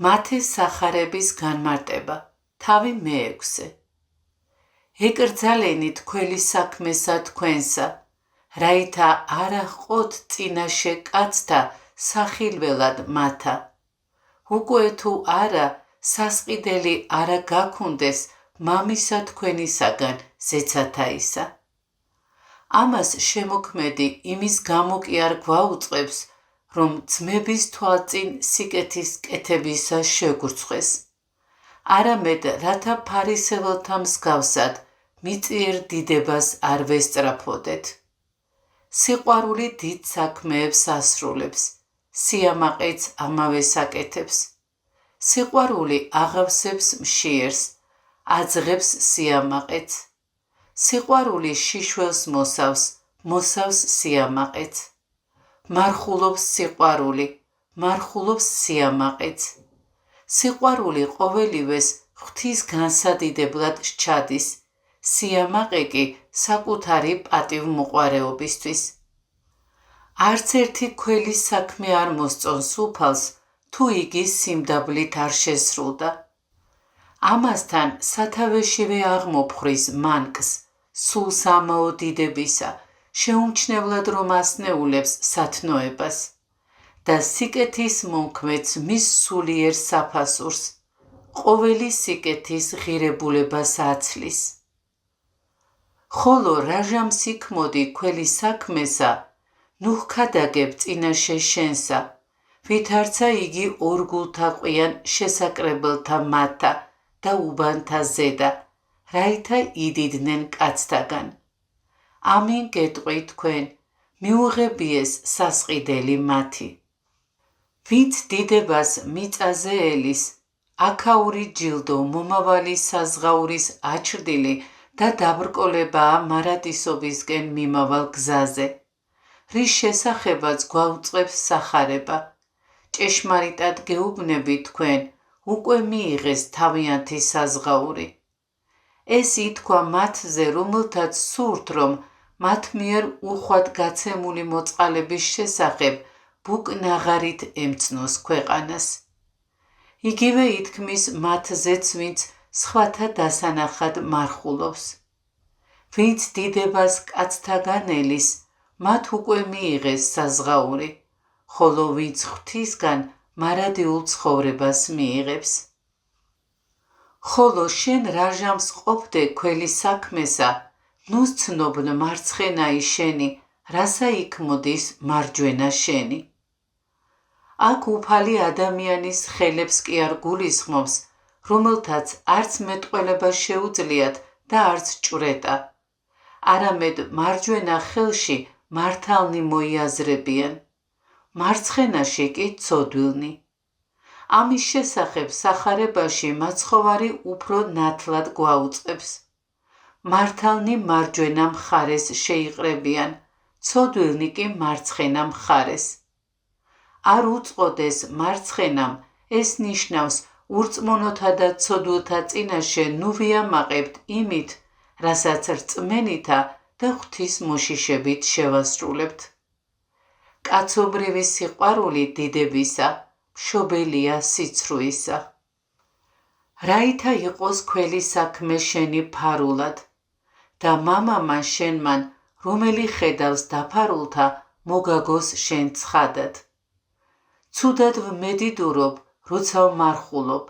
მათე სახარების განმარტება, თავი მე-6. ეკრძალენით ქველი საქმესა თქვენსა, რაითა არა ჰყოთ წინაშე კაცთა სახილველად მათა. უკვე თუ არა, სასყიდელი არა გაქუნდეს მამისა თქვენისაგან ზეცათაისა. ამას შემოქმედი იმის გამო კი არ გვაუწყებს, რომ ძმების თვალწინ სიკეთის კეთებისა შეგვრცხვეს. არამედ რათა ფარისეველთა მსგავსად მიწიერ დიდებას არ ვესწრაფოდეთ. სიყვარული დიდ საქმეებს ასრულებს, სიამაყეც ამავეს აკეთებს. სიყვარული აღავსებს მშიერს, აძღებს სიამაყეც. სიყვარული შიშველს მოსავს, მოსავს სიამაყეც. მარხულობს სიყვარული, მარხულობს სიამაყეც. სიყვარული ყოველივეს ღვთის განსადიდებლად სჩადის, სიამაყე კი საკუთარი პატივმოყვარეობისთვის. არც ერთი ქველის საქმე არ მოსწონს უფალს, თუ იგი სიმდაბლით არ შესრულდა. ამასთან სათავეშივე აღმოფხრის მანკს, სულს ამაო დიდებისა, შეუმჩნევლად რომ ასნეულებს სათნოებას და სიკეთის მომქმეც მის სულიერ საფასურს, ყოველი სიკეთის ღირებულებას აცლის. ხოლო რაჟამს იქმოდი ქველი საქმესა, ნუჰქადაგებ წინაშე შენსა, ვითარცა იგი ორგულთა ყვიან შესაკრებელთა მათა და უბანთა ზედა, რაითა იდიდნენ კაცთაგან. ამინ გეტყვი თქვენ, მიუღებიეს სასყიდელი მათი. ვით დიდებას მიწაზე ელის, აქაური ჯილდო მომავალი საზღაურის აჩრდილი და დაბრკოლებაა მარადისობისკენ მიმავალ გზაზე, რის შესახებაც გვაუწყებს სახარება. ჭეშმარიტად გეუბნებით თქვენ, უკვე მიიღეს თავიანთი საზღაური. ეს ითქვა მათზე, რომელთაც სურთ, რომ მათ მიერ უხვად გაცემული მოწყალების შესახებ ბუკნაღარით ემცნოს ქვეყანას. იგივე ითქმის მათზეც, ვინც სხვათა დასანახად მარხულობს. ვინც დიდებას კაცთაგან ელის, მათ უკვე მიიღეს საზღაური, ხოლო ვინც ღვთისგან მარადიულ ცხოვრებას მიიღებს. ხოლო შენ რაჟამს ყოფდე ქველი საქმესა, ნუ ცნობ მარცხენაი შენი, რასა იქმოდის მარჯვენა შენი. აქ უფალი ადამიანის ხელებს კი არ გულისხმობს, რომელთაც არც მეტყველება შეუძლიათ და არც ჭვრეტა. არამედ მარჯვენა ხელში მართალნი მოიაზრებიან, მარცხენაში კი ცოდვილნი. ამის შესახებ სახარებაში მაცხოვარი უფრო ნათლად გვაუწყებს. მართალნი მარჯვენა მხარეს შეიყრებიან, ცოდვილნი კი მარცხენა მხარეს. არ უწყოდეს მარცხენამ, ეს ნიშნავს ურწმუნოთა და ცოდვილთა წინაშე ნუ ვიამაყებთ იმით, რასაც რწმენითა და ღვთის მოშიშებით შევასრულებთ. კაცობრივი სიყვარული დიდებისა, მშობელია სიცრუისა. რაითა იყოს ქველი საქმე შენი ფარულად და მამამან შენმან, რომელი ხედავს დაფარულთა, მოგაგოს შენ ცხადად. ცუდად ვმედიდურობ, როცა ვმარხულობ,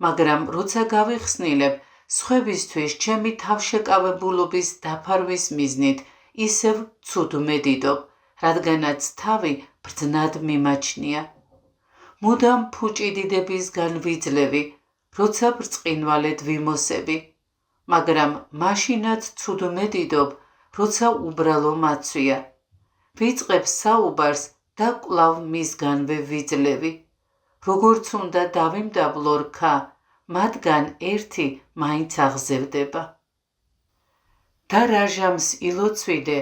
მაგრამ როცა გავიხსნილებ, სხვებისთვის ჩემი თავშეკავებულობის დაფარვის მიზნით ისევ ცუდ ვმედიდობ, რადგანაც თავი ბრძნად მიმაჩნია. მუდამ ფუჭი დიდებისგან ვიძლევი, როცა ბრწყინვალედ ვიმოსები, მაგრამ მაშინაც ცუდ ვმედიდობ, როცა უბრალო მაცვია. ვიწყებ საუბარს და კვლავ მისგანვე ვიძლევი. როგორც უნდა დავიმდაბლო რქა, მათგან ერთი მაინც აღზევდება. და რაჟამს ილოცვიდე,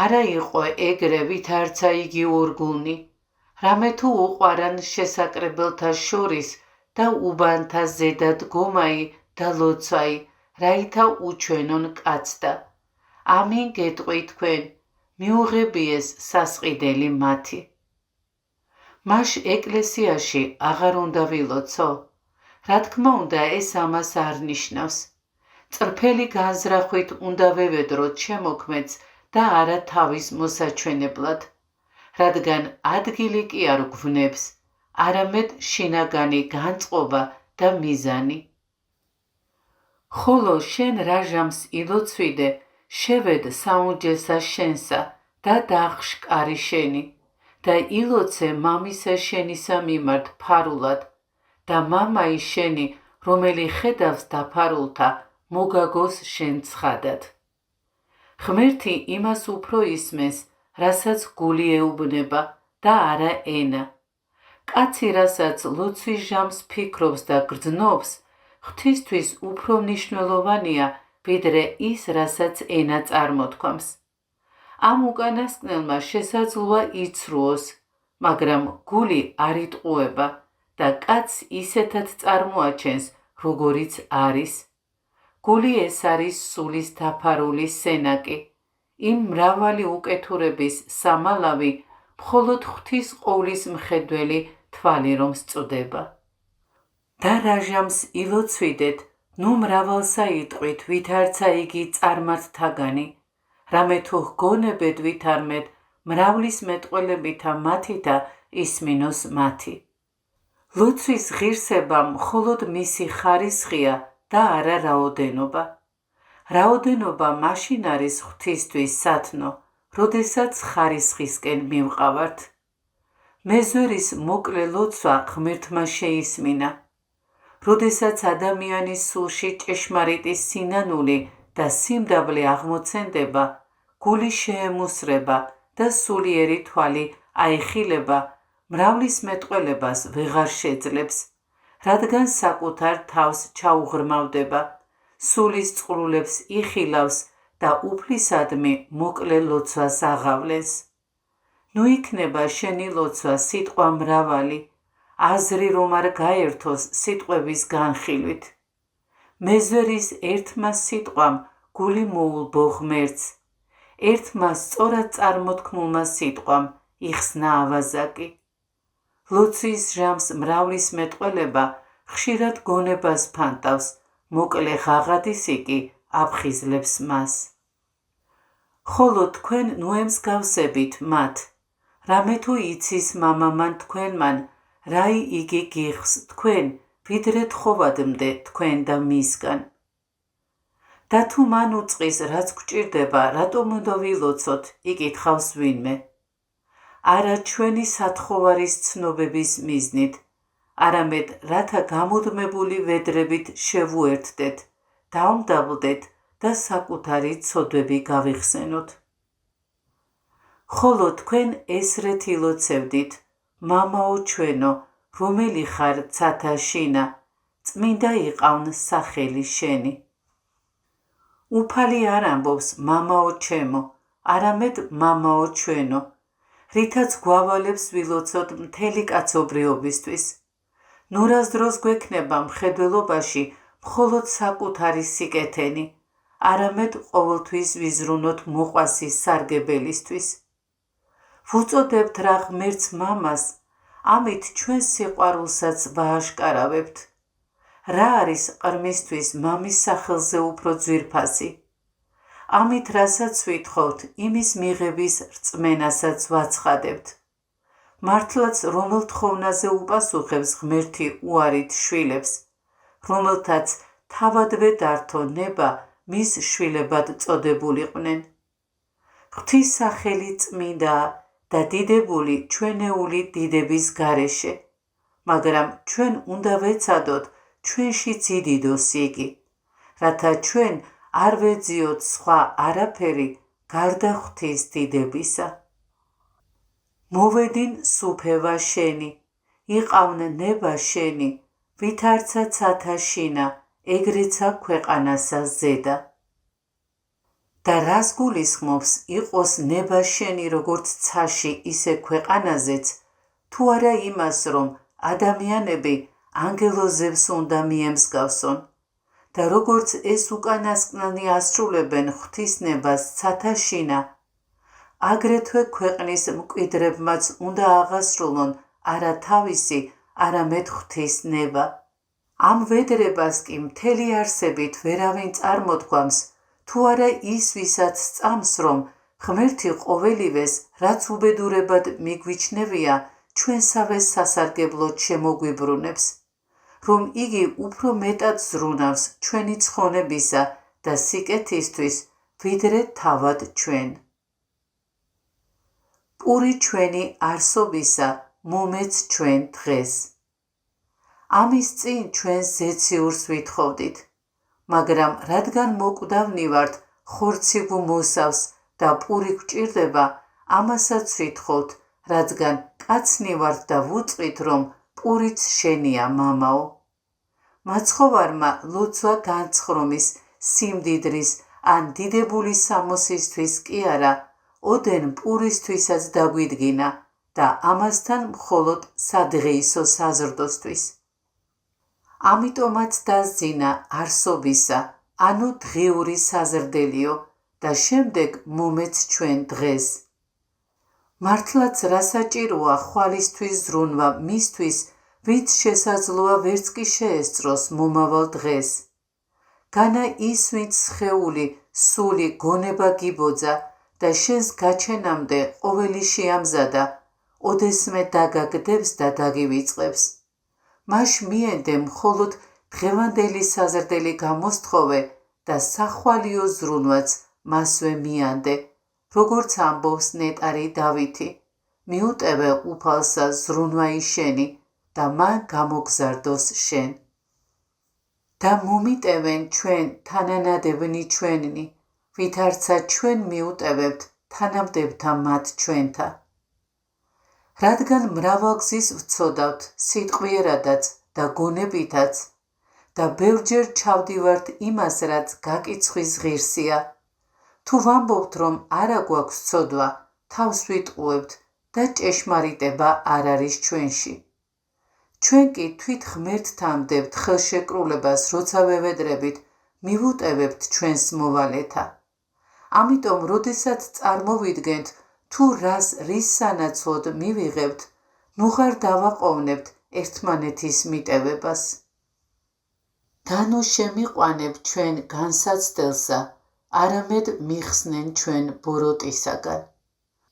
არა იყო ეგრე, ვითარცა იგი ორგულნი, რამე თუ უყვარან შესაკრებელთა შორის და უბანთა ზედა დგომაი და ლოცვაი, რაითა უჩვენონ კაცთა. ამინ გეტყვი თქვენ, მიუღებიეს სასყიდელი მათი. მაშ ეკლესიაში აღარ უნდა ვილოცო? რა თქმა უნდა, ეს ამას არ ნიშნავს. წრფელი განზრახვით უნდა ვევედროთ შემოქმედს და არა თავის მოსაჩვენებლად, რადგან ადგილი კი არ გვვნებს, არამედ შინაგანი განწყობა და მიზანი. ხოლო შენ რაჟამს ილოცვიდე, შევედ საუნჯესა შენსა და დაახშკარი შენი და ილოცე მამისა შენისა მიმართ ფარულად და მამაი შენი, რომელი ხედავს დაფარულთა, მოგაგოს შენ ცხადად. ღმერთი იმას უფრო ისმენს, რასაც გული ეუბნება და არა ენა. კაცი, რასაც ლოცვის ჟამს ფიქრობს და გრძნობს, ღვთისთვის უფრო მნიშვნელოვანია, ვიდრე ის, რასაც ენა წარმოთქვამს. ამ უკანასკნელმა შესაძლოა იცრუოს, მაგრამ გული არ იტყუება და კაცს ისეთად წარმოაჩენს, როგორიც არის. გული ეს არის სულის დაფარული სენაკი, იმ მრავალი უკეთურების სამალავი, მხოლოდ ღვთის ყოვლის მხედველი თვალი რომ სწდება. და რაჟამს ილოცვიდეთ, ნუ მრავალსა იტყვით, ვითარცა იგი წარმართთაგანი, რამე თუ ჰგონებed ვითარმედ, მრავლის მეტყველებითა მათითა ისმინოს მათი. ლოცვის ღირსება მხოლოდ მისი ხარისხია და არა რაოდენობა. რაოდენობა მაშინ არის ღვთისთვის სათნო, როდესაც ხარისხისკენ მივყავართ. მეზვერის მოკლე ლოცვა ღმერთმა შეისმინა. როდესაც ადამიანის სულში ჭეშმარიტი სინანული და სიმდაბლე აღმოცენდება, გული შეემუსრება და სულიერი თვალი აიხილება, მრავლის მეტყველებას ვეღარ შეძლებს, რადგან საკუთარ თავს ჩაუღრმავდება, სულის წყრულებს იხილავს და უფლისადმი მოკლე ლოცვას აღავლენს. ნუ იქნება შენი ლოცვა სიტყვა მრავალი, აზრი რომ არ გაერთოს სიტყვების განხილვით. მეზვერის ერთმა სიტყვამ გული მოულბო ღმერთს, ერთმა სწორად წარმოთქმულმა სიტყვამ იხსნა ავაზაკი. ლოცვის ჟამს მრავლის მეტყველება ხშირად გონებას ფანტავს, მოკლე ღაღადისი კი აფხიზლებს მას. ხოლო თქვენ ნუ ემსგავსებით მათ, რამე თუ იცის მამამან თქვენმან, რაი იგი გიხს თქვენ, ვიდრე თხოვადმდე თქვენ და მისგან. და თუ მან უწყის, რაც გვჭირდება, რატომ უნდა ვილოცოთ, იკითხავს ვინმე. არა ჩვენი სათხოვარის ცნობების მიზნით, არამედ რათა გამუდმებული ვედრებით შევუერთდეთ, დავმდაბლდეთ და საკუთარი ცოდვები გავიხსენოთ. ხოლო თქვენ ესრეთ ილოცევდით, მამაო ჩვენო, რომელი ხარ ცათა შინა, წმინდა იყავნ სახელი შენი. უფალი არ ამბობს მამაო ჩემო, არამედ მამაო ჩვენო, რითაც გვავალებს ვილოცოთ მთელი კაცობრიობისთვის. ნუ რას დროს გვექნება მხედველობაში მხოლოდ საკუთარი სიკეთენი, არამედ ყოველთვის ვიზრუნოთ მოყვასის სარგებელისთვის. ვუწოდებთ რა ღმერთს მამას, ამით ჩვენ სიყვარულსაც ვააშკარავებთ. რა არის ყრმისთვის მამის სახელზე უფრო ძვირფასი? ამით რასაც ვითხოვთ, იმის მიღების რწმენასაც ვაცხადებთ. მართლაც რომელ თხოვნაზე უპასუხებს ღმერთი უარით შვილებს, რომელთაც თავადვე დართო ნება მის შვილებად წოდებულიყვნენ. ღვთის სახელი წმინდაა და დიდებული ჩვენეული დიდების გარეშე, მაგრამ ჩვენ უნდა ვეცადოთ ჩვენშიც იდიდოს იგი, რათა ჩვენ არ ვეძიოთ სხვა არაფერი გარდა ღვთის დიდებისა. მოვედინ სუფევა შენი, იყავნ ნება შენი, ვითარცა ცათა შინა, ეგრეცა ქვეყანასა ზედა. და რას გულისხმობს იყოს ნება შენი როგორც ცაში, ისე ქვეყანაზეც, თუ არა იმას, რომ ადამიანები ანგელოზებს უნდა მიემსგავსონ და როგორც ეს უკანასკნელნი ასრულებენ ღვთის ნებას ცათა შინა, აგრეთვე ქვეყნის მკვიდრებმაც უნდა აღასრულონ არა თავისი, არამედ ღვთის ნება. ამ ვედრებას კი მთელი არსებით ვერავინ წარმოთქვამს, თუ არა ის, ვისაც სწამს, რომ ღმერთი ყოველივეს, რაც უბედურებად მიგვიჩნევია, ჩვენსავე სასარგებლოდ შემოგვიბრუნებს, რომ იგი უფრო მეტად ზრუნავს ჩვენი ცხონებისა და სიკეთისთვის, ვიდრე თავად ჩვენ. პური ჩვენი არსობისა მომეც ჩვენ დღეს. ამის წინ ჩვენ ზეციურს ვითხოვდით, მაგრამ რადგან მოკვდავნი ვართ, ხორცი გვმოსავს და პური გვჭირდება, ამასაც ვითხოვთ, რადგან კაცნი ვართ და ვუწყით, რომ პურიც შენია, მამაო. მაცხოვარმა ლოცვა განცხრომის, სიმდიდრის ან დიდებული სამოსისთვის კი არა, ოდენ პურისთვისაც დაგვიდგინა და ამასთან მხოლოდ სადღეისო საზრდოსთვის. ამიტომაც დასძინა არსობისა, ანუ დღიური საზრდელიო და შემდეგ მომეც ჩვენ დღეს. მართლაც რა საჭიროა ხვალისთვის ზრუნვა მისთვის, ვინც შესაძლოა ვერც კი შეესწროს მომავალ დღეს. განა ის, ვინც სხეული, სული, გონება გიბოძა და შენს გაჩენამდე ყოველი შეამზადა, ოდესმე დაგაგდებს და დაგივიწყებს. მაშ მიენდე მხოლოდ დღევანდელი საზრდელი გამოსთხოვე და სახვალიო ზრუნვაც მასვე მიანდე, როგორც ამბობს ნეტარი დავითი, მიუტევე უფალსა ზრუნვა იშენი და მან გამოგზარდოს შენ. და მომიტევენ ჩვენ თანანადებნი ჩვენნი, ვითარცა ჩვენ მიუტევებთ თანამდებთა მათ ჩვენთა. რადგან მრავალგზის ვცოდავთ სიტყვიერადაც და გონებითაც და ბევრჯერ ჩავდივართ იმას, რაც გაკიცხვის ღირსია, თუ ვამბობთ, რომ არა გვაქვს ცოდვა, თავს ვიტყუებთ და ჭეშმარიტება არ არის ჩვენში. ჩვენ კი თვით ღმერთთან ვდებთ ხელშეკრულებას, როცა ვევედრებით, მივუტევებთ ჩვენს მოვალეთა. ამიტომ, როდესაც წარმოვიდგენთ, თუ რას რის სანაცვლოდ მივიღებთ, ნუ ხარ დავაყოვნებთ ერთმანეთის მიტევებას. დანო შემიყვანებ ჩვენ განსაცდელსა, არამედ მიხსნენ ჩვენ ბოროტისაგან.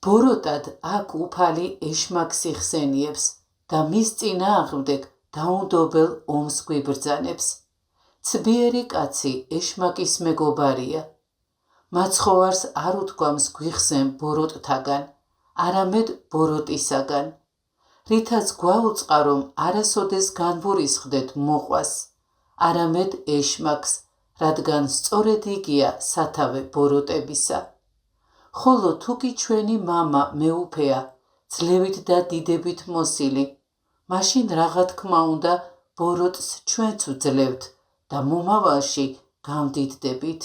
ბოროტად აქ უფალი ეშმაკს იხსენიებს და მის წინააღმდეგ დაუნდობელ ომს გვიბრძანებს. ცბიერი კაცი ეშმაკის მეგობარია. მაცხოვარს არ უთქვამს გვიხსენ ბოროტთაგან, არამედ ბოროტისაგან, რითაც გვაუწყა, რომ არასოდეს განვურისხდეთ მოყვას, არამედ ეშმაკს, რადგან სწორედ იგია სათავე ბოროტებისა. ხოლო თუ კი ჩვენი მამა მეუფეა, ძლევით და დიდებით მოსილი, მაშინ რაღა თქმა უნდა ბოროტს ჩვენც ვძლევთ და მომავალში გამდიდდებით.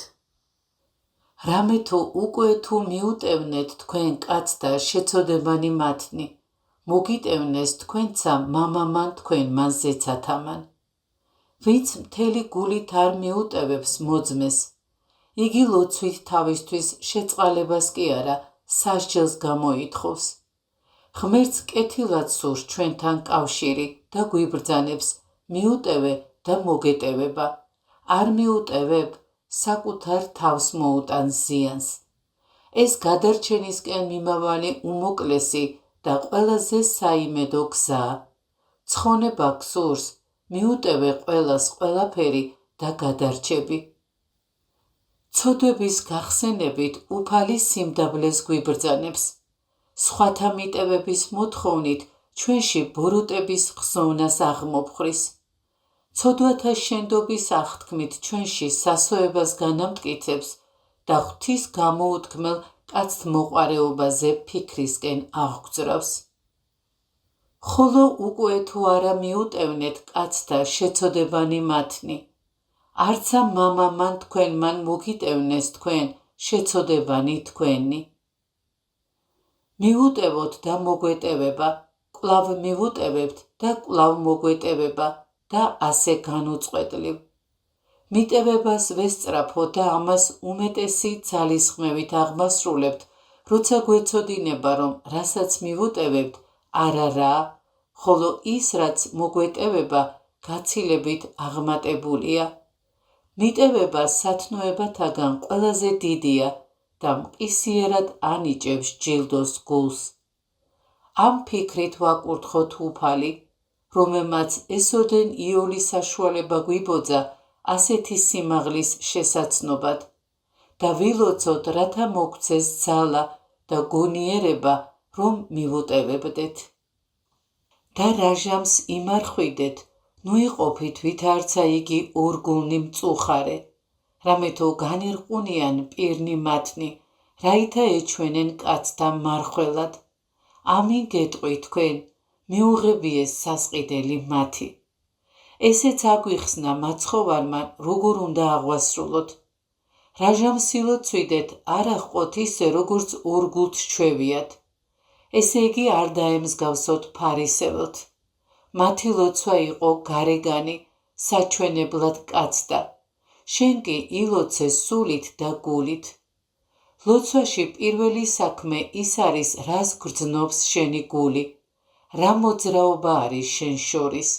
რამე თუ უკვე თუ მიუტევნეთ თქვენ კაცთა შეცოდებანი მათნი, მოგიტევნეს თქვენცა მამამან თქვენმან ზეცათამან. ვინც მთელი გულით არ მიუტევებს მოძმეს, იგი ლოცვით თავისთვის შეწყალებას კი არა, სასჯელს გამოითხოვს. ღმერთს კეთილად სურს ჩვენთან კავშირი და გვიბრძანებს, მიუტევე და მოგეტევება. არ მიუტევებ, საკუთარ თავს მოუტანს ზიანს. ეს გადარჩენისკენ მიმავალი უმოკლესი და ყველაზე საიმედო გზაა. ცხონება გსურს, მიუტევე ყველას ყველაფერი და გადარჩები. ცოდვების გახსენებით უფალი სიმდაბლეს გვიბრძანებს. სხვათა მიტევების მოთხოვნით ჩვენში ბოროტების ხსოვნას აღმოფხრის. ცოდვათა შენდობის აღთქმით ჩვენში სასოებას განამტკიცებს და ღვთის გამოუთქმელ კაცთმოყვარეობაზე ფიქრისკენ აღგვძრავს. ხოლო უკვე თუ არა მიუტევნეთ კაცთა შეცოდებანი მათნი, არცა მამამან თქვენმან მოგიტევნეს თქვენ შეცოდებანი თქვენი. მივუტევოთ და მოგვეტევება, კვლავ მივუტევებთ და კვლავ მოგვეტევება და ასე განუწყვეტლივ. მიტევებას ვესწრაფო და ამას უმეტესი ძალისხმევით აღმასრულებთ, როცა გვეცოდინება, რომ რასაც მივუტევებთ, არა რა, ხოლო ის, რაც მოგვეტევება, გაცილებით აღმატებულია. მიტევება სათნოებათაგან ყველაზე დიდია და მყისიერად ანიჭებს ჯილდოს გულს. ამ ფიქრით ვაკურთხოთ უფალი, რომელმაც ესოდენ იოლი საშუალება გვიბოძა ასეთი სიმაღლის შესაცნობად და ვილოცოთ, რათა მოგცეს ძალა და გონიერება, რომ მივუტევებდეთ. და რაჟამს იმარხვიდეთ, ნუ იყოფით ვითარცა იგი ორგულნი მწუხარე, რამეთო განირყუნიან პირნი მათნი, რაითა ეჩვენენ კაცთა მარხველად. ამინ გეტყვი თქვენ, მიუღებიეს სასყიდელი მათი. ესეც აგვიხსნა მაცხოვარმა, როგორ უნდა აღვასრულოთ. რაჟამს ილოცვიდეთ, არ აღყოთ ისე, როგორც ორგულთ ჩვევიათ. ესე იგი არ დაემსგავსოთ ფარისევლთ. მათი ლოცვა იყო გარეგანი, საჩვენებლად კაცდა. შენ კი ილოცე სულით და გულით. ლოცვაში პირველი საქმე ის არის, რას გრძნობს შენი გული, რა მოძრაობა არის შენ შორის.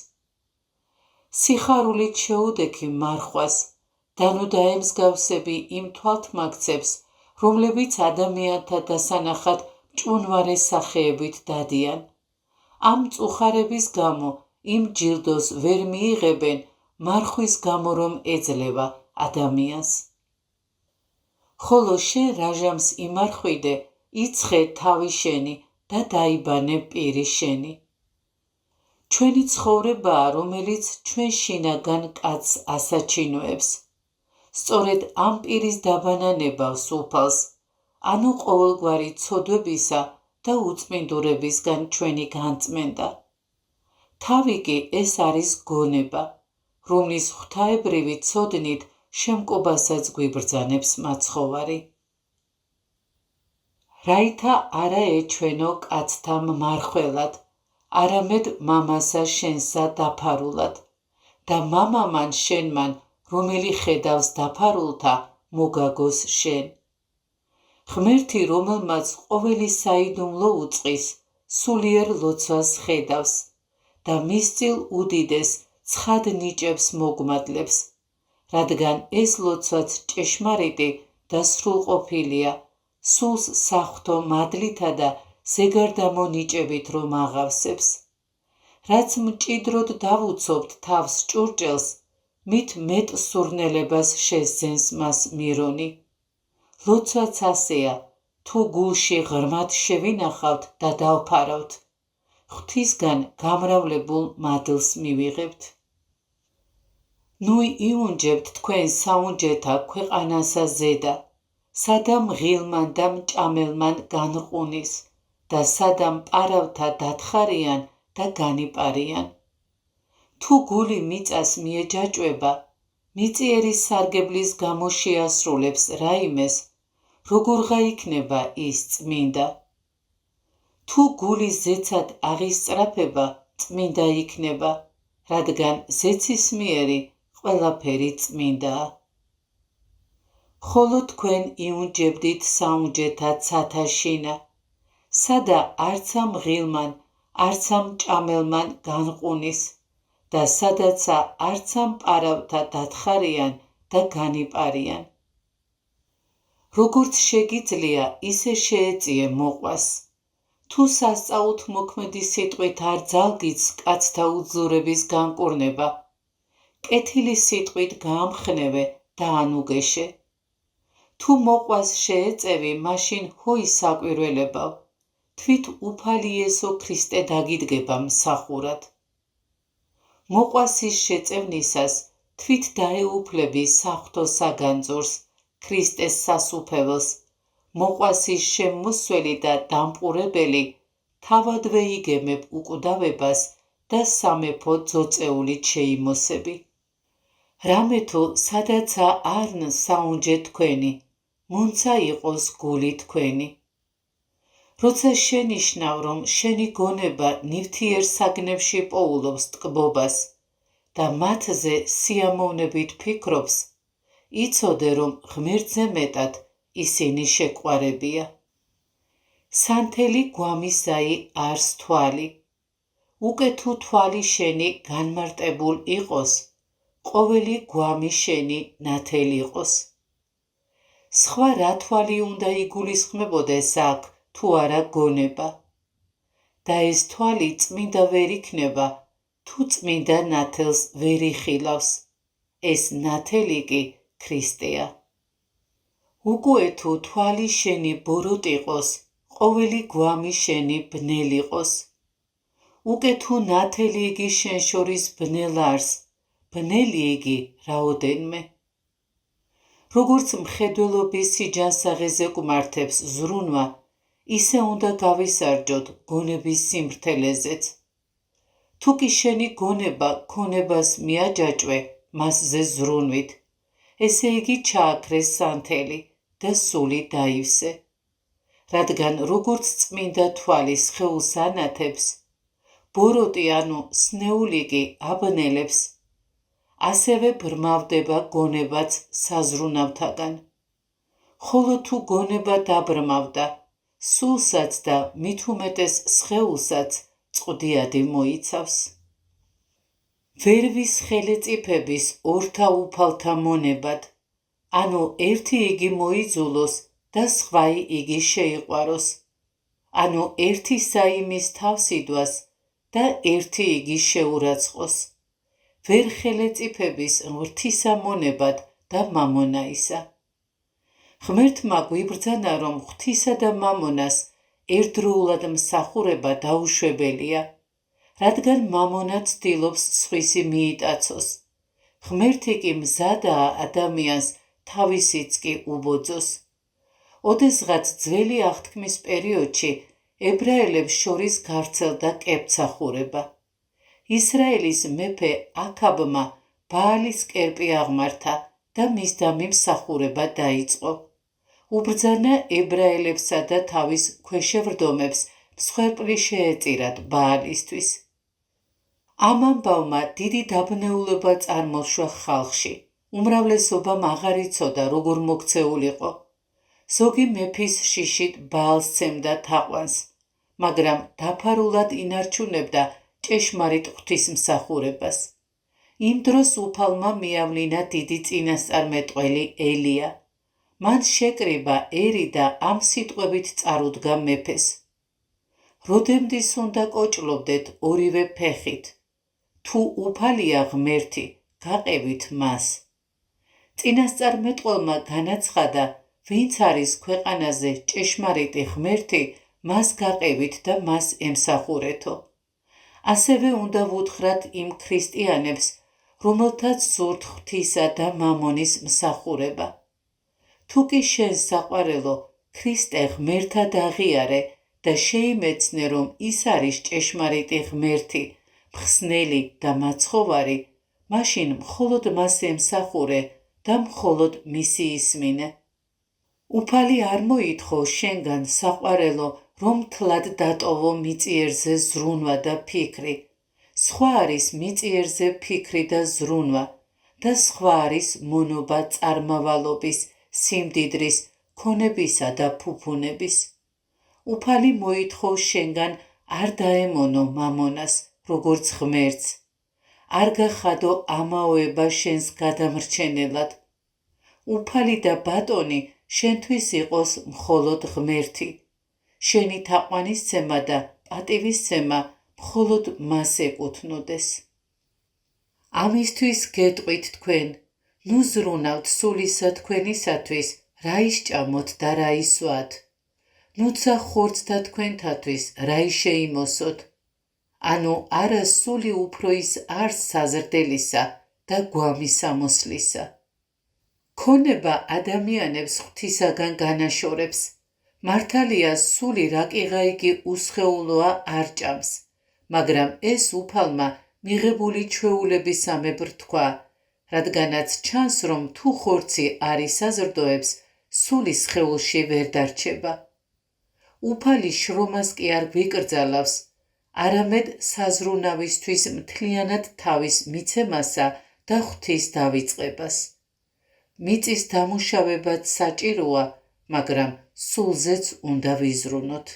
სიხარულით შეუდექი მარხვას, და ნუ დაემსგავსები იმ თვალთმაქცებს, რომლებიც ადამიანთა დასანახად მჭუნვარე სახეებით დადიან. ამ მწუხარების გამო იმ ჯილდოს ვერ მიიღებენ მარხვის გამო, რომ ეძლევა ადამიანს. ხოლო შენ რაჟამს იმარხვიდე, იცხე თავი შენი და დაიბანე პირი შენი. ჩვენი ცხოვრებაა, რომელიც ჩვენ შინაგან კაცს ასაჩინოებს. სწორედ ამ პირის დაბანანებას უფალს, ანუ ყოველგვარი ცოდვებისა და უწმინდურებისგან ჩვენი განწმენდა. თავი კი ეს არის გონება, რომლის ღვთაებრივი ცოდნით შემკობასაც გვიბრძანებს მაცხოვარი. რაითა არა ეჩვენო კაცთა მარხველად, არამედ მამასა შენსა დაფარულად, და მამამან შენმან, რომელი ხედავს დაფარულთა, მოგაგოს შენ. ღმერთი, რომელმაც ყოველი საიდუმლო უწყის, სულიერ ლოცვას ხედავს და მისწილ უდიდეს ცხად ნიჭებს მოგმადლებს, რადგან ეს ლოცვაც ჭეშმარიტი და სრულყოფილია, სულს საღვთო მადლითა და ზეგარდამო ნიჭებით რომ აღავსებს. რაც მჭიდროდ დავუცობთ თავს ჭურჭელს, მით მეტ სურნელებას შესძენს მას მირონი. ლოცვაც ასეა, თუ გულში ღრმად შევინახავთ და დავფარავთ, ღვთისგან გამრავლებულ მადლს მივიღებთ. ნუ იუნჯებთ თქვენ საუნჯეთა ქვეყანასა ზედა, სადა მღილმან და მჭამელმან განყუნის და სადა მპარავთა დათხარიან და განიპარიან. თუ გული მიწას მიეჯაჭვება, მიწიერის სარგებლის გამო შეასრულებს რაიმეს, როგორღა იქნება ის წმინდა. თუ გული ზეცად აღისწრაფება, წმინდა იქნება, რადგან ზეცისმიერი ყველაფერი წმინდაა. ხოლო თქვენ იუნჯებდით საუნჯეთა ცათაშინა, სადა არცა მღილმან, არცა მჭამელმან განყუნის და სადაცა არცა მპარავთა დათხარიან და განიპარიან. როგორც შეგიძლია, ისე შეეწიე მოყვას. თუ სასწაულთ მოქმედი სიტყვით არ ძალგიც კაცთა უძლურების განკურნება, კეთილი სიტყვით გაამხნევე და ანუგეშე. თუ მოყვას შეეწევი, მაშინ ჰოი საკვირველებავ, თვით უფალი იესო ქრისტე დაგიდგება მსახურად. მოყვასის შეწევნისას თვით დაეუფლები საღვთო საგანძურს, ქრისტეს სასუფეველს, მოყვასის შემოსველი და დამპყურებელი, თავადვე იგემებ უკვდავებას და სამეფო ძოწეულით შეიმოსები. რამეთო სადაცა არნ საუნჯე თქვენი, მონცა იყოს გული თქვენი. როცა შენიშნავ, რომ შენი გონება ნივთიერ საგნებში პოულობს ტკბობას და მათზე სიამოვნებით ფიქრობს, იცოდე, რომ ღმერთზე მეტად ისინი შეყვარებია. სანთელი გვამისაი არს თვალი, უკე თუ თვალი შენი განმარტებულ იყოს, ყოველი გვამი შენი ნათელი იყოს. სხვა რა თვალი უნდა იგულისხმებოდეს აქ თუ არა გონება? და ეს თვალი წმინდა ვერ იქნება, თუ წმინდა ნათელს ვერ იხილავს. ეს ნათელი კი ქრისტეა. უკვე თუ თვალი შენი ბოროტ იყოს, ყოველი გვამი შენი ბნელ იყოს. უკვე თუ ნათელი იგი შენ შორის ბნელ არს, ბნელი იგი რაოდენმე. როგორც მხედველობის სიჯანსაღეს ეკმართებს ზრუნვა, ისე უნდა გავისარჯოთ გონების სიმრთელეზეც. თუ კი შენი გონება ქონებას მიაჯაჭვე მასზე ზრუნვით, ესე იგი ჩააქრეს სანთელი და სული დაივსე. რადგან როგორც წმინდა თვალი სხეულს ანათებს, ბოროტი ანუ სნეული კი აბნელებს, ასევე ბრმავდება გონებაც საზრუნავთაგან. ხოლო თუ გონება დაბრმავდა, სულსაც და მით უმეტეს სხეულსაც წყვდიადი მოიცავს. ვერვის ხელეწიფების ორთა უფალთა მონებად, ანუ ერთი იგი მოიძულოს და სხვაი იგი შეიყვაროს, ანუ ერთი საიმის თავს იდვას და ერთი იგი შეურაცხყოს. ვერ ხელეწიფების ღვთისა მონებად და მამონაისა. ღმერთმა გვიბრძანა, რომ ღვთისა და მამონას ერთდროულად მსახურება დაუშვებელია, რადგან მამონა ცდილობს სხვისი მიიტაცოს. ღმერთი კი მზადაა ადამიანს თავისიც კი უბოძოს. ოდესღაც ძველი აღთქმის პერიოდში ებრაელებს შორის გავრცელდა კეფცახურება. ისრაელის მეფე აქაბმა ბაალის კერპი აღმართა და მისდამი მსახურება დაიწყო. უბრძანა ებრაელებსა და თავის ქვეშევრდომებს მსხვერპლი შეეწირათ ბაალისთვის. ამ ამბავმა დიდი დაბნეულება წარმოშვა ხალხში. უმრავლესობამ აღარ იცოდა, როგორ მოქცეულიყო. ზოგი მეფის შიშით ბაალს სცემდა თაყვანს, მაგრამ დაფარულად ინარჩუნებდა ჭეშმარიტ ღვთისმსახურებას. იმ დროს უფალმა მიავლინა დიდი წინასწარმეტყველი ელია. მან შეკრიბა ერი და ამ სიტყვებით წარუდგა მეფეს. როდემდის უნდა კოჭლობდეთ ორივე ფეხით. თუ უფალია ღმერთი, გაყევით მას. წინასწარმეტყველმა განაცხადა, ვინც არის ქვეყანაზე ჭეშმარიტი ღმერთი, მას გაყევით და მას ემსახურეთო. ასევე უნდა ვუთხრათ იმ ქრისტიანებს, რომელთაც სურთ ღვთისა და მამონის მსახურება. თუ კი შენ საყვარელო ქრისტე ღმერთად აღიარე და შეიმეცნე, რომ ის არის ჭეშმარიტი ღმერთი, მხსნელი და მაცხოვარი, მაშინ მხოლოდ მას ემსახურე და მხოლოდ მისი ისმინე. უფალი არ მოითხოვ შენგან საყვარელო, რომ თლად დატოვო მიწიერზე ზრუნვა და ფიქრი. სხვა არის მიწიერზე ფიქრი და ზრუნვა და სხვა არის მონობა წარმავალობის, სიმდიდრის, ქონებისა და ფუფუნების. უფალი მოითხოვ შენგან არ დაემონო მამონას, როგორც ღმერთს. არ გახადო ამაოება შენს გადამრჩენელად. უფალი და ბატონი შენთვის იყოს მხოლოდ ღმერთი. შენი თაყვანისცემა და პატივისცემა მხოლოდ მას ეკუთვნოდეს. ამისთვის გეტყვით თქვენ, ნუ ზრუნავთ სულისა თქვენისათვის, რა ისჭამოთ და რა ისვათ. ნუცა ხორცთა თქვენთათვის, რა შეიმოსოთ. ანუ არა სული უფრო ის არს საზრდელისა და გვამი სამოსლისა. ქონება ადამიანებს ღვთისაგან განაშორებს. მართალია სული რაკიღაიგი უსხეულოა არ ჭამს, მაგრამ ეს უფალმა მიღებული ჩვეულებისამებრ თქვა, რადგანაც ჩანს, რომ თუ ხორცი არ ისაზრდოებს, სული სხეულში ვერ დარჩება. უფალი შრომას კი არ გვიკრძალავს, არამედ საზრუნავისთვის მთლიანად თავის მიცემასა და ღვთის დავიწყებას. მიწის დამუშავებაც საჭიროა, მაგრამ სულზეც უნდა ვიზრუნოთ.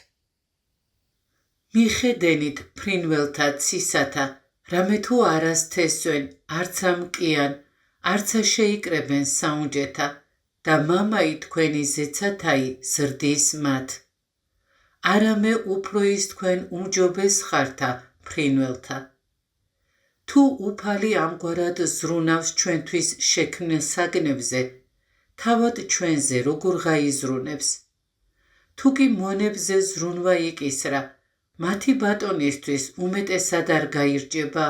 მიხედენით ფრინველთა ცისათა, რამე თუ არას თესვენ, არცა მკიან, არცა შეიკრებენ საუნჯეთა და მამაი თქვენი ზეცათაი ზრდის მათ. არამე უფრო ის თქვენ უმჯობეს ხართა ფრინველთა. თუ უფალი ამგვარად ზრუნავს ჩვენთვის შექმნილ საგნებზე, თავად ჩვენზე როგორ გაიზრუნებს? თუ კი მონებზე ზრუნვა იკისრა, მათი ბატონისთვის უმეტესად არ გაირჯება?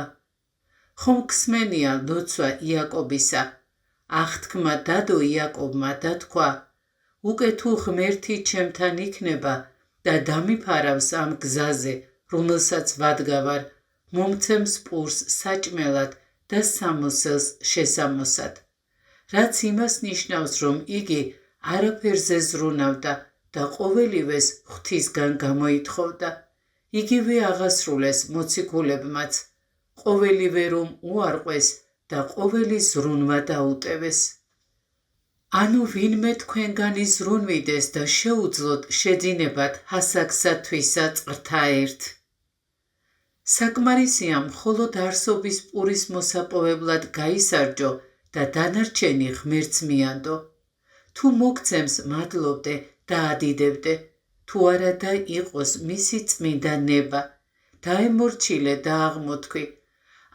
ხომ ქსმენია ლოცვა იაკობისა, აღთქმა დადო იაკობმა და თქვა, უკვე თუ ღმერთი ჩემთან იქნება და დამიფარავს ამ გზაზე, რომელსაც ვადგავარ, მომცემს პურს საჭმელად და სამოსელს შესამოსად, რაც იმას ნიშნავს, რომ იგი არაფერზე ზრუნავდა და ყოველივეს ღვთისგან გამოითხოვდა. იგივე აღასრულეს მოციქულებმაც, ყოველივე რომ უარყვეს და ყოველი ზრუნვა დაუტევეს. ანუ ვინმე თქვენგან იზრუნვიდეს და შეუძლოთ შეძინებათ հասაგსათვისა წყრთა ერთ. საკმარისია მხოლოდ არსობის პურის მოსაპოვებლად გაისარჯო და დანარჩენი ღმერთს მიანდო. თუ მოგცემს მადლობდე და ადიდებდე, თუ არა და იყოს მისი წმინდა ნება, დაემორჩილე და აღმოთქვი,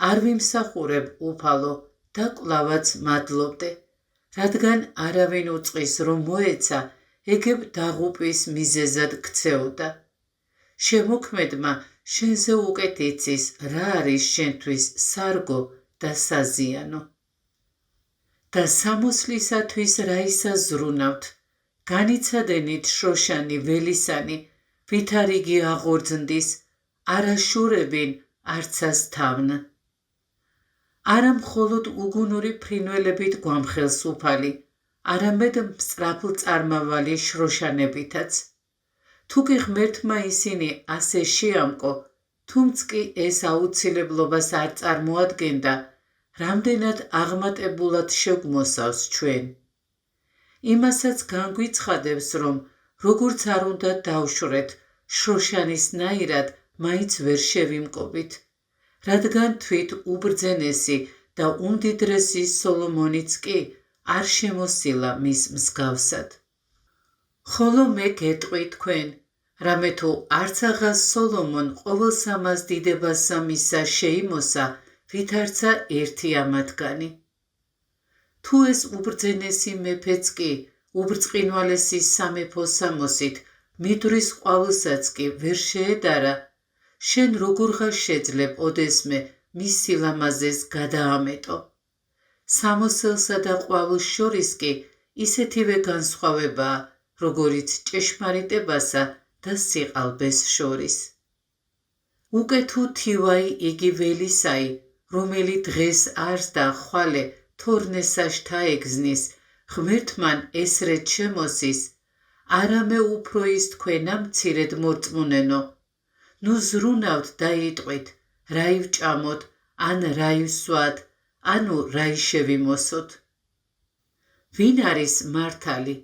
არ ვიმსახურებ უფალო და კვლავაც მადლობდე, რადგან არავინ უწყის რომ მოეცა, ეგებ დაღუპვის მიზეზად ქცეოდა. შემოქმედმა შენზე უკეთ იცის, რა არის შენთვის სარგო და საზიანო. და სამოსლისათვის რა ისაზრუნავთ, განიცადენით შროშანი ველისანი, ვით არ იგი აღორძნდის, არა შურებინ, არცას თავნა. არა მხოლოდ უგუნური ფრინველებით გვამხელს უფალი, არამედ მსწრაფლწარმავალი შროშანებითაც. თუ კი ღმერთმა ისინი ასე შეამკო, თუმც კი ეს აუცილებლობას არ წარმოადგენდა, რამდენად აღმატებულად შეგვმოსავს ჩვენ. იმასაც განგვიცხადებს, რომ როგორც არ უნდა დავშვრეთ, შროშანისნაირად მაინც ვერ შევიმკობით, რადგან თვით უბრძენესი და უმდიდრესი სოლომონიც კი არ შემოსილა მის მსგავსად. ხოლო მე გეტყვი თქვენ, რამე თუ არც აღას სოლომონ ყოველ სამას დიდებასა მისსა შეიმოსა, ვით არცა ერთი ამათგანი. თუ ეს უბრძენესი მეფეც კი უბრწყინვალესი სამეფო სამოსით მიდვრის ყვავილსაც კი ვერ შეედარა, შენ როგორღა შეძლებ ოდესმე მის სილამაზეს გადაამეტო. სამოსელსა და ყვავილს შორის კი ისეთივე განსხვავებაა, როგორიც ჭეშმარიტებასა და სიყალბეს შორის. უკვე თუ თივაი იგი ველისაი, რომელი დღეს არს და ხვალე თორნესაშ თაეგზნის, ღმერთმან ესრეთ შემოსის, არამე უფრო ის თქვენა მცირედ მორწმუნენო. ნუ ზრუნავთ და იტყვით, რა ივჭამოთ, ან რა ივსვათ, ანუ რა შევიმოსოთ. ვინ არის მართალი?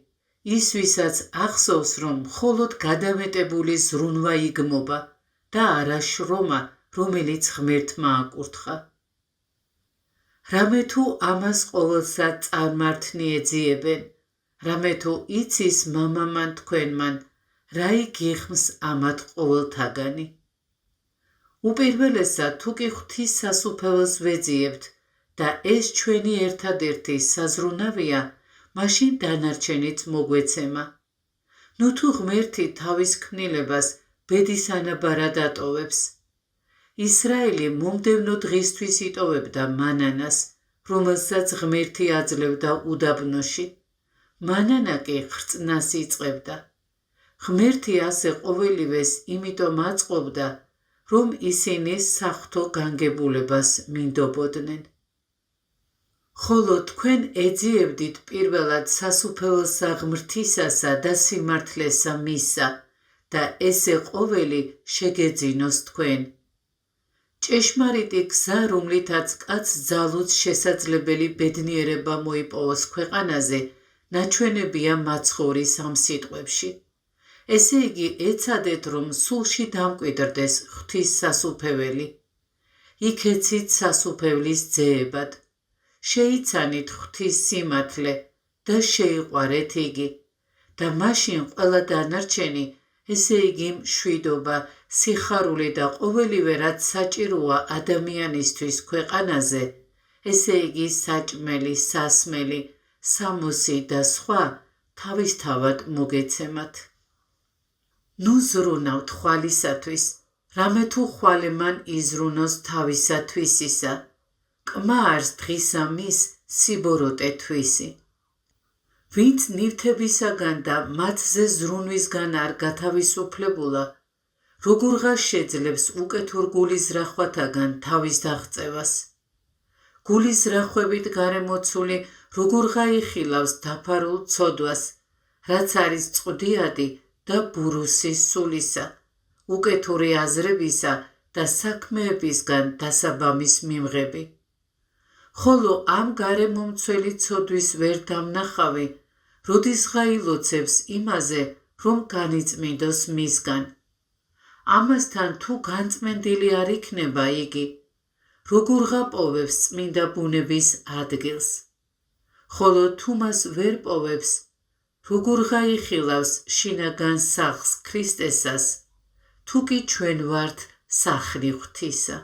ის ვისაც ახსოვს, რომ მხოლოდ გადამეტებული ზრუნვა იგმობა და არა შრომა, რომელიც ღმერთმა აკურთხა. რამე თუ ამას ყოველსა წარმართნი ეძიებენ, რამე თუ იცის მამამან თქვენმან, რა იგიხმს ამათ ყოველთაგანი. უპირველესად თუ კი ღვთის სასუფეველს ვეძიებთ და ეს ჩვენი ერთადერთი საზრუნავია, მაშინ დანარჩენიც მოგვეცემა. ნუ თუ ღმერთი თავის ქმნილებას ბედის ანაბარად ატოვებს. ისრაელი მომდევნო დღისთვის იტოვებდა მანანას, რომელსაც ღმერთი აძლევდა უდაბნოში. მანანა კი ხრწნას იწყებდა. ღმერთი ასე ყოველივეს იმიტომ აწყობდა, რომ ისინი საღვთო განგებულებას მინდობოდნენ. ხოლო თქვენ ეძიებდით პირველად სასუფეველსა ღმრთისასა და სიმართლესა მისსა და ესე ყოველი შეგეძინოს თქვენ. ჭეშმარიტი გზა, რომლითაც კაცს ძალუც შესაძლებელი ბედნიერება მოიპოვოს ქვეყანაზე, ნაჩვენებია მაცხოვრის ამ სიტყვებში. ესე იგი ეცადეთ, რომ სულში დამკვიდრდეს ღვთის სასუფეველი. იქ ეცით სასუფევლის ძეებად. შეიცანით ღვთის სიმართლე და შეიყვარეთ იგი. და მაშინ ყველა დანარჩენი, ესე იგი მშვიდობა, სიხარული და ყოველივე რაც საჭიროა ადამიანისთვის ქვეყანაზე, ესე იგი საჭმელი, სასმელი, სამოსი და სხვა თავისთავად მოგეცემათ. ნუ ზრუნავთ ხვალისათვის, რამე თუ ხვალე მან იზრუნოს თავისათვისისა, კმა არს დღისა მის სიბოროტე თვისი. ვინც ნივთებისაგან და მათზე ზრუნვისგან არ გათავისუფლებულა, როგორღა შეძლებს უკეთურ გულიზრახვათაგან თავის დაღწევას. გულიზრახვებით გარემოცული როგორღა იხილავს დაფარულ ცოდვას, რაც არის წყდიადი და ბურუსი სულისა, უკეთური აზრებისა და საქმეებისგან დასაბამის მიმღები. ხოლო ამ გარემომცველი ცოდვის ვერ დამნახავი, როდისღა ილოცებს იმაზე, რომ განიწმინდოს მისგან. ამასთან თუ განწმენდილი არ იქნება იგი, როგორღა პოვებს წმინდა ბუნების ადგილს. ხოლო თუ მას ვერ პოვებს, როგორღა იხილავს შინაგან სახლს ქრისტესას, თუ კი ჩვენ ვართ სახლი ღვთისა.